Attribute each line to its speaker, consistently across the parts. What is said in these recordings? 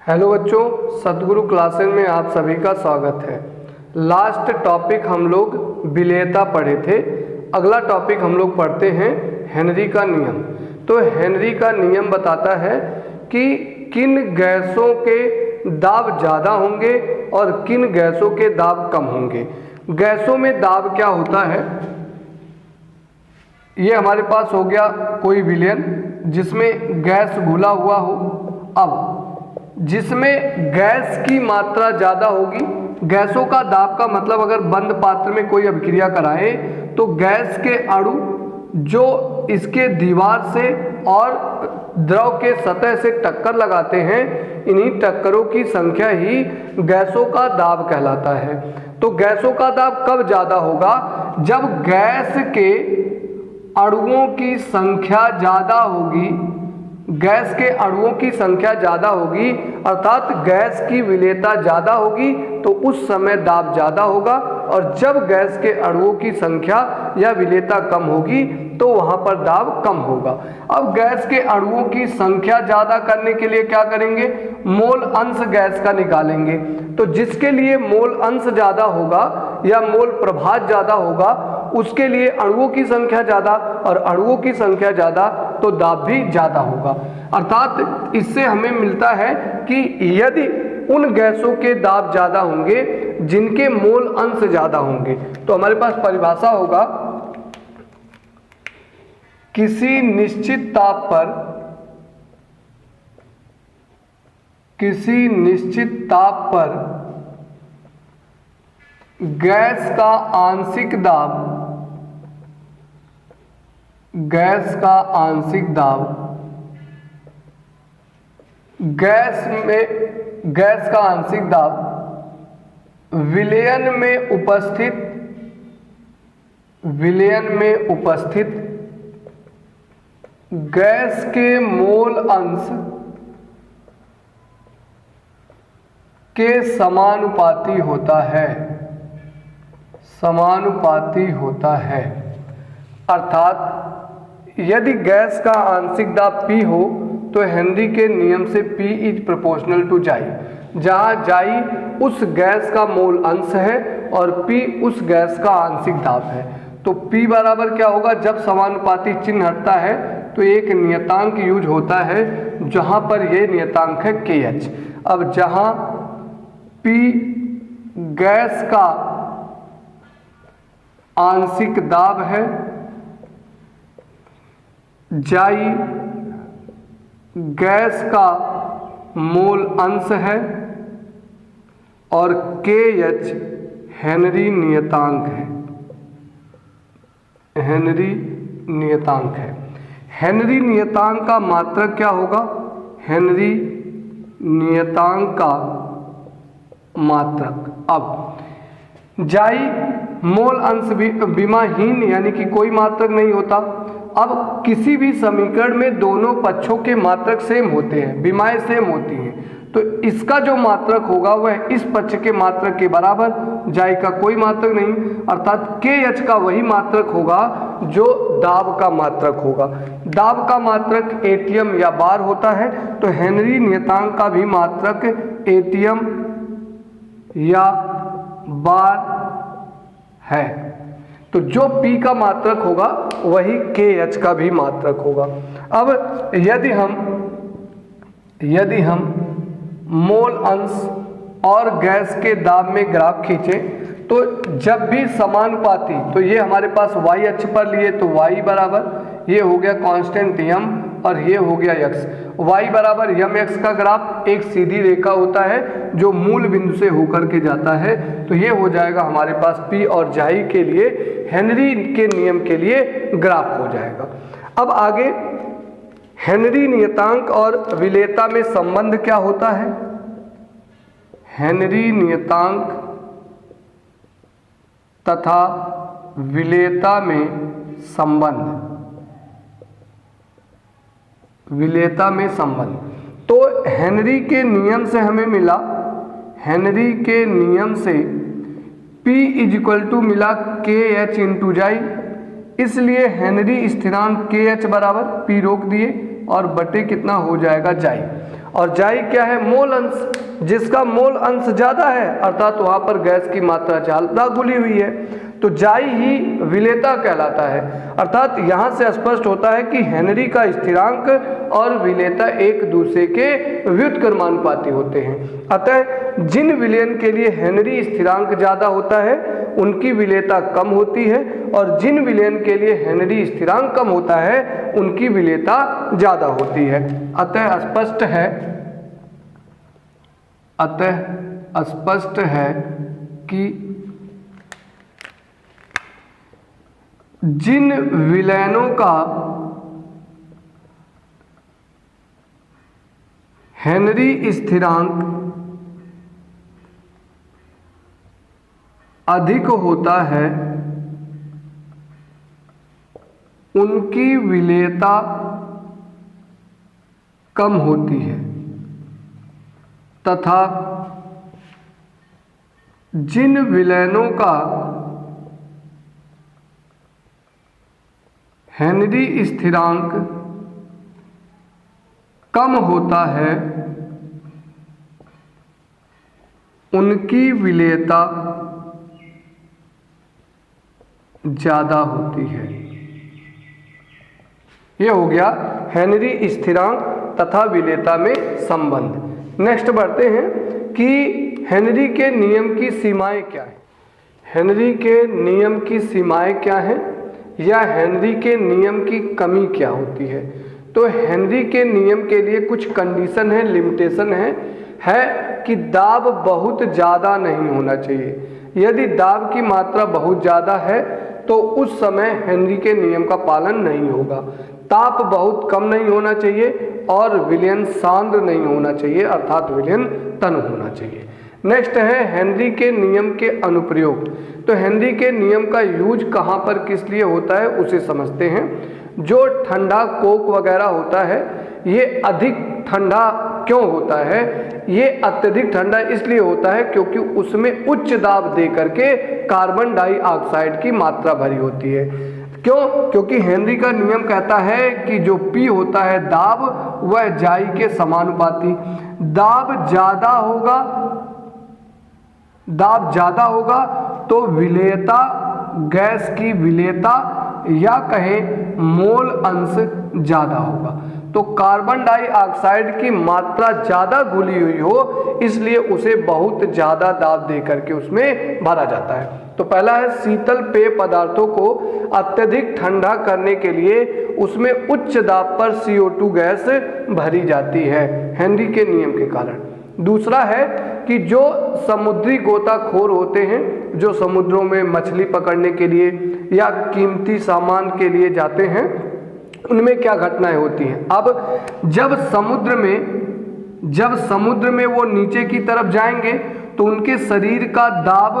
Speaker 1: Hello बच्चों, सतगुरु classes में आप सभी का स्वागत है। लास्ट टॉपिक हम लोग विलेयता पढ़े थे। अगला टॉपिक हम लोग पढ़ते हैं हेनरी का नियम। तो हेनरी का नियम बताता है कि किन गैसों के दाब ज़्यादा होंगे और किन गैसों के दाब कम होंगे। गैसों में दाब क्या होता है, ये हमारे पास हो गया कोई विलयन जिसमें गैस घुला हुआ हो। अब जिसमें गैस की मात्रा ज़्यादा होगी, गैसों का दाब का मतलब अगर बंद पात्र में कोई अभिक्रिया कराएं तो गैस के अणु जो इसके दीवार से और द्रव के सतह से टक्कर लगाते हैं, इन्हीं टक्करों की संख्या ही गैसों का दाब कहलाता है। तो गैसों का दाब कब ज़्यादा होगा? जब गैस के अणुओं की संख्या ज़्यादा होगी, गैस के अणुओं की संख्या ज़्यादा होगी अर्थात गैस की विलेयता ज़्यादा होगी तो उस समय दाब ज़्यादा होगा, और जब गैस के अणुओं की संख्या या विलेयता कम होगी तो वहाँ पर दाब कम होगा। अब गैस के अणुओं की संख्या ज़्यादा करने के लिए क्या करेंगे? मोल अंश गैस का निकालेंगे। तो जिसके लिए मोल अंश ज़्यादा होगा या मोल प्रभाव ज़्यादा होगा उसके लिए अणुओं की संख्या ज़्यादा, और अणुओं की संख्या ज़्यादा तो दाब भी ज़्यादा होगा। अर्थात इससे हमें मिलता है कि यदि उन गैसों के दाब ज़्यादा होंगे जिनके मोल अंश ज़्यादा होंगे, तो हमारे पास परिभाषा होगा किसी निश्चित ताप पर गैस का आंशिक दाब गैस का आंशिक दाब विलयन में उपस्थित गैस के मोल अंश के समानुपाती होता है। अर्थात यदि गैस का आंशिक दाब P हो तो हेनरी के नियम से P इज प्रोपोर्शनल टू जाई, जहाँ जाई उस गैस का मोल अंश है और P उस गैस का आंशिक दाब है। तो P बराबर क्या होगा? जब समानुपाती चिन्ह हटता है तो एक नियतांक यूज होता है जहाँ पर यह नियतांक है KH। अब जहाँ P गैस का आंशिक दाब है, जाई गैस का मोल अंश है और KH हेनरी नियतांक है। हेनरी नियतांक का मात्रक क्या होगा? हेनरी नियतांक का मात्रक। अब जाई मोल अंश विमाहीन यानी कि कोई मात्रक नहीं होता। अब किसी भी समीकरण में दोनों पक्षों के मात्रक सेम होते हैं, विमाएं सेम होती हैं, तो इसका जो मात्रक होगा वह इस पक्ष के मात्रक के बराबर, जाई का कोई मात्रक नहीं, अर्थात KH का वही मात्रक होगा जो दाब का मात्रक होगा। दाब का मात्रक एटीएम या बार होता है, तो हेनरी नियतांक का भी मात्रक एटीएम या बार है। तो जो P का मात्रक होगा वही KH का भी मात्रक होगा। अब यदि हम मोल अंश और गैस के दाब में ग्राफ खींचें तो जब भी समानुपाती, तो ये हमारे पास y अक्ष पर लिए तो y बराबर ये हो गया कांस्टेंट m और ये हो गया x। y बराबर mx का ग्राफ एक सीधी रेखा होता है जो मूल बिंदु से होकर के जाता है, तो ये हो जाएगा हमारे पास P और जाई के लिए हेनरी के नियम के लिए ग्राफ हो जाएगा। अब आगे हेनरी नियतांक और विलेयता में संबंध क्या होता है? हेनरी नियतांक तथा विलेयता में संबंध। तो हेनरी के नियम से हमें मिला, हेनरी के नियम से P इज इक्वल टू मिला KH इंटू जाई, इसलिए हेनरी स्थिरांक KH बराबर P रोक दिए और बटे कितना हो जाएगा जाई। और जाई क्या है? मोल अंश। जिसका मोल अंश ज़्यादा है अर्थात वहाँ पर गैस की मात्रा ज़्यादा घुली हुई है, तो जाई ही विलेयता कहलाता है। अर्थात यहाँ से स्पष्ट होता है कि हेनरी का स्थिरांक और विलेयता एक दूसरे के व्युत्क्रमानुपाती होते हैं। अतः जिन विलयन के लिए हेनरी स्थिरांक ज़्यादा होता है उनकी विलेयता कम होती है, और जिन विलयन के लिए हेनरी स्थिरांक कम होता है उनकी विलेयता ज़्यादा होती है। अतः स्पष्ट है कि जिन विलयनों का हेनरी स्थिरांक अधिक होता है उनकी विलेयता कम होती है, तथा जिन विलयनों का हेनरी स्थिरांक कम होता है उनकी विलेयता ज़्यादा होती है। यह हो गया हेनरी स्थिरांक तथा विलेयता में संबंध। नेक्स्ट बढ़ते हैं कि हेनरी के नियम की सीमाएं क्या हैं। हेनरी के नियम की सीमाएं क्या हैं या हेनरी के नियम की कमी क्या होती है। तो हेनरी के नियम के लिए कुछ कंडीशन है, लिमिटेशन है कि दाब बहुत ज़्यादा नहीं होना चाहिए। यदि दाब की मात्रा बहुत ज़्यादा है तो उस समय हेनरी के नियम का पालन नहीं होगा। ताप बहुत कम नहीं होना चाहिए और विलयन सांद्र नहीं होना चाहिए अर्थात विलयन तन होना चाहिए। नेक्स्ट है हेनरी के नियम के अनुप्रयोग। तो हेनरी के नियम का यूज कहाँ पर किस लिए होता है उसे समझते हैं। जो ठंडा कोक वगैरह होता है ये अधिक ठंडा क्यों होता है? ये अत्यधिक ठंडा इसलिए होता है क्योंकि उसमें उच्च दाब दे करके कार्बन डाइऑक्साइड की मात्रा भरी होती है। क्यों? क्योंकि हेनरी का नियम कहता है कि जो P होता है दाब वह जाई के समानुपाती। दाब ज़्यादा होगा तो विलेयता, गैस की विलेयता या कहें मोल अंश ज़्यादा होगा। तो कार्बन डाइऑक्साइड की मात्रा ज़्यादा घुली हुई हो इसलिए उसे बहुत ज़्यादा दाब दे करके उसमें भरा जाता है। तो पहला है शीतल पेय पदार्थों को अत्यधिक ठंडा करने के लिए उसमें उच्च दाब पर CO2 गैस भरी जाती है हेनरी के नियम के कारण। दूसरा है कि जो समुद्री गोताखोर होते हैं जो समुद्रों में मछली पकड़ने के लिए या कीमती सामान के लिए जाते हैं उनमें क्या घटनाएं होती हैं। अब जब समुद्र में वो नीचे की तरफ जाएंगे तो उनके शरीर का दाब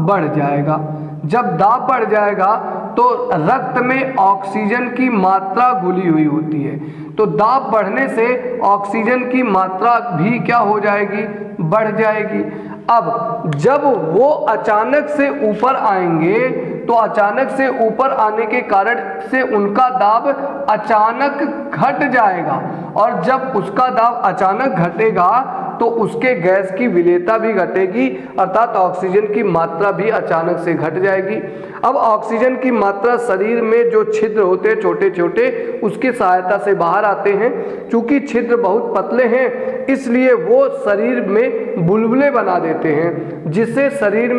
Speaker 1: बढ़ जाएगा। जब दाब बढ़ जाएगा तो रक्त में ऑक्सीजन की मात्रा घुली हुई होती है। तो दाब बढ़ने से ऑक्सीजन की मात्रा भी क्या हो जाएगी? बढ़ जाएगी। अब जब वो अचानक से ऊपर आएंगे तो अचानक से ऊपर आने के कारण से उनका दाब अचानक घट जाएगा, और जब उसका दाब अचानक घटेगा तो उसके गैस की विलेयता भी घटेगी अर्थात ऑक्सीजन की मात्रा भी अचानक से घट जाएगी। अब ऑक्सीजन की मात्रा शरीर में जो छिद्र होते हैं छोटे छोटे उसकी सहायता से बाहर आते हैं। चूंकि छिद्र बहुत पतले हैं इसलिए वो शरीर में बुलबुले बना देते हैं जिससे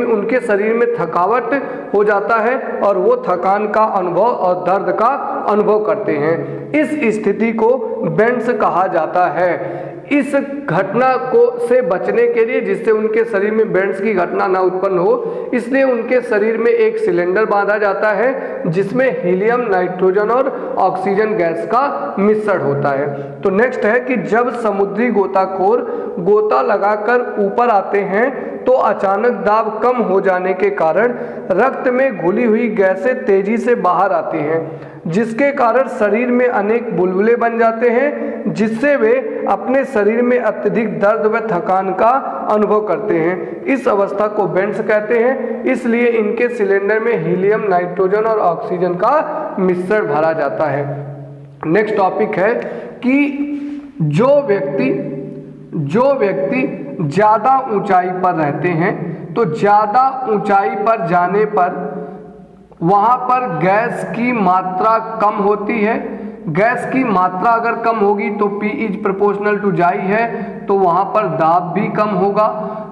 Speaker 1: उनके शरीर में थकावट हो जाता है और वो थकान का अनुभव और दर्द का अनुभव करते हैं। इस स्थिति को बेंड्स कहा जाता है। इस घटना से बचने के लिए जिससे उनके शरीर में बेंड्स की घटना ना उत्पन्न हो इसलिए उनके शरीर में एक सिलेंडर बांधा जाता है जिसमें हीलियम, नाइट्रोजन और ऑक्सीजन गैस का मिश्रण होता है। तो नेक्स्ट है कि जब समुद्री गोताखोर गोता लगाकर ऊपर आते हैं तो अचानक दाब कम हो जाने के कारण रक्त में घुली हुई गैसें तेजी से बाहर आती हैं जिसके कारण शरीर में अनेक बुलबुले बन जाते हैं जिससे वे अपने शरीर में अत्यधिक दर्द व थकान का अनुभव करते हैं। इस अवस्था को बेंड्स कहते हैं। इसलिए इनके सिलेंडर में हीलियम, नाइट्रोजन और ऑक्सीजन का मिश्रण भरा जाता है। नेक्स्ट टॉपिक है कि जो व्यक्ति जो व्यक्ति ज़्यादा ऊंचाई पर रहते हैं तो ज़्यादा ऊंचाई पर जाने पर वहाँ पर गैस की मात्रा कम होती है। गैस की मात्रा अगर कम होगी तो P इज प्रोपोर्शनल टू जाई है, तो वहाँ पर दाब भी कम होगा।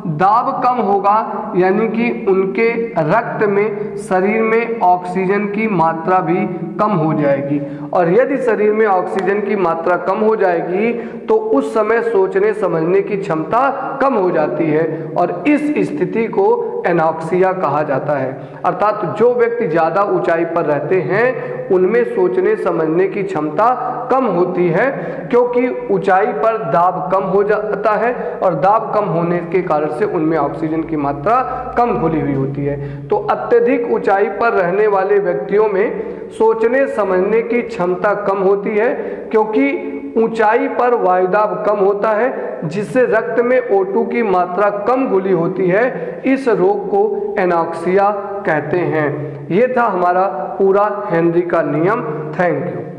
Speaker 1: दाब कम होगा यानी कि उनके रक्त में, शरीर में ऑक्सीजन की मात्रा भी कम हो जाएगी। और यदि शरीर में ऑक्सीजन की मात्रा कम हो जाएगी तो उस समय सोचने समझने की क्षमता कम हो जाती है और इस स्थिति को एनॉक्सिया कहा जाता है। अर्थात जो व्यक्ति ज़्यादा ऊंचाई पर रहते हैं उनमें सोचने समझने की क्षमता कम होती है, क्योंकि ऊंचाई पर दाब कम हो जाता है और दाब कम होने के कारण से उनमें ऑक्सीजन की मात्रा कम घुली हुई होती है। तो अत्यधिक ऊंचाई पर रहने वाले व्यक्तियों में सोचने समझने की क्षमता कम होती है, क्योंकि ऊंचाई पर वायुदाब कम होता है जिससे रक्त में O2 की मात्रा कम घुली होती है। इस रोग को एनॉक्सिया कहते हैं। ये था हमारा पूरा हेनरी का नियम। Thank you.